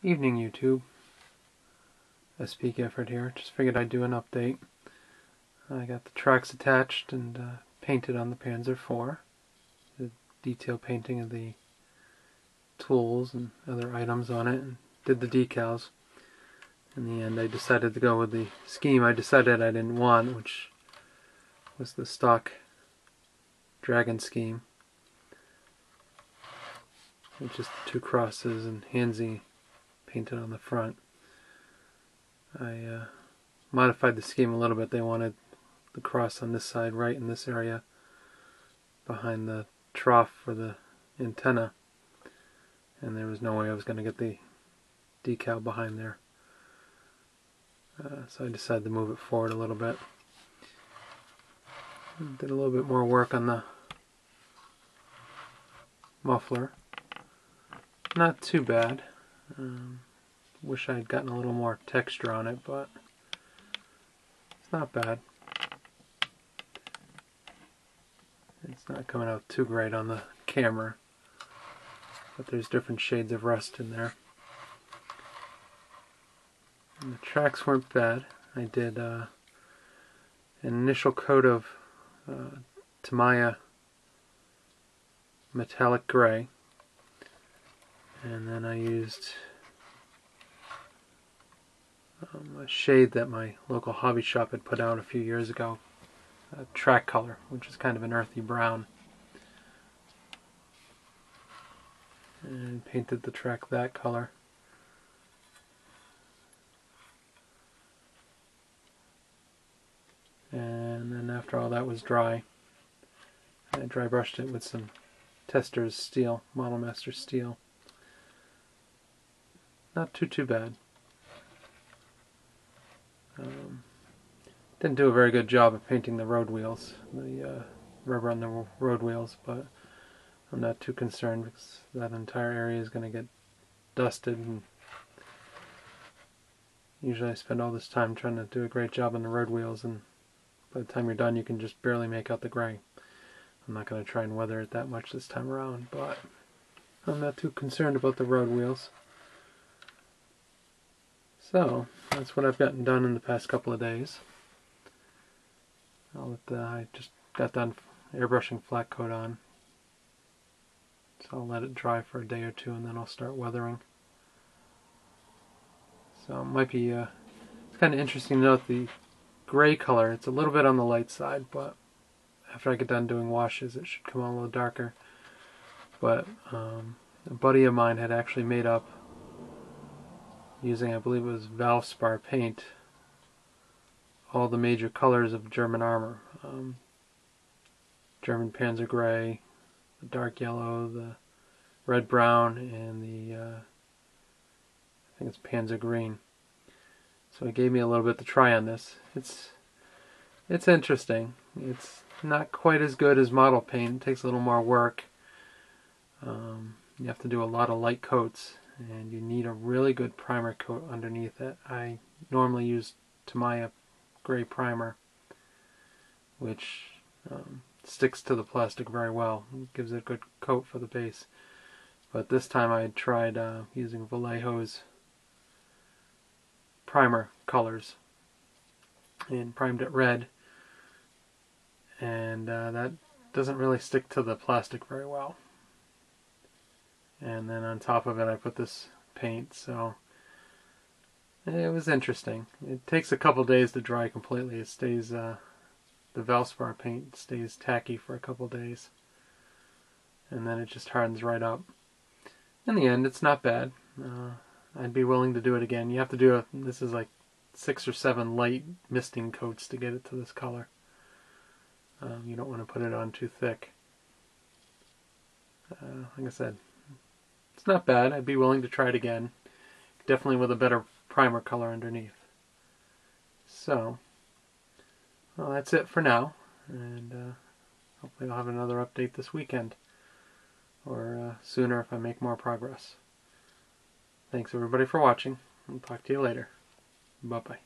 Evening YouTube, SP Gifford here. Just figured I'd do an update. I got the tracks attached and painted on the Panzer IV. The detail painting of the tools and other items on it, and did the decals. In the end I decided to go with the scheme I decided I didn't want, which was the stock dragon scheme. With just the two crosses and Hansi painted on the front. I modified the scheme a little bit. They wanted the cross on this side, right in this area, behind the trough for the antenna, and there was no way I was going to get the decal behind there. So I decided to move it forward a little bit. Did a little bit more work on the muffler. Not too bad. Wish I had gotten a little more texture on it, but it's not bad. It's not coming out too great on the camera, but there's different shades of rust in there. And the tracks weren't bad. I did an initial coat of Tamiya metallic gray, and then I used a shade that my local hobby shop had put out a few years ago, a track color, which is kind of an earthy brown, and painted the track that color. And then after all that was dry, I dry brushed it with some Tester's steel, Model Master steel. Not too bad. Didn't do a very good job of painting the road wheels, the rubber on the road wheels, but I'm not too concerned because that entire area is going to get dusted, and usually I spend all this time trying to do a great job on the road wheels, and by the time you're done you can just barely make out the gray. I'm not going to try and weather it that much this time around, but I'm not too concerned about the road wheels. So, that's what I've gotten done in the past couple of days. I just got done airbrushing flat coat on, so I'll let it dry for a day or two and then I'll start weathering. So it might be, it's kind of interesting to note the gray color. It's a little bit on the light side, but after I get done doing washes it should come on a little darker. But a buddy of mine had actually made up, using, I believe it was Valspar paint, all the major colors of German armor. German Panzer gray, the dark yellow, the red brown, and the I think it's Panzer green. So he gave me a little bit to try on this. It's interesting. It's not quite as good as model paint. It takes a little more work. You have to do a lot of light coats, and you need a really good primer coat underneath it. I normally use Tamiya gray primer, which sticks to the plastic very well. It gives it a good coat for the base. But this time I tried using Vallejo's primer colors and primed it red, and that doesn't really stick to the plastic very well. And then on top of it I put this paint, so it was interesting. It takes a couple days to dry completely. It stays, the Valspar paint stays tacky for a couple days, and then it just hardens right up. In the end, it's not bad. I'd be willing to do it again. You have to do this is like 6 or 7 light misting coats to get it to this color. You don't want to put it on too thick. Like I said, it's not bad. I'd be willing to try it again. Definitely with a better primer color underneath. So, well, that's it for now. And hopefully I'll have another update this weekend. Or sooner if I make more progress. Thanks everybody for watching. I'll talk to you later. Bye-bye.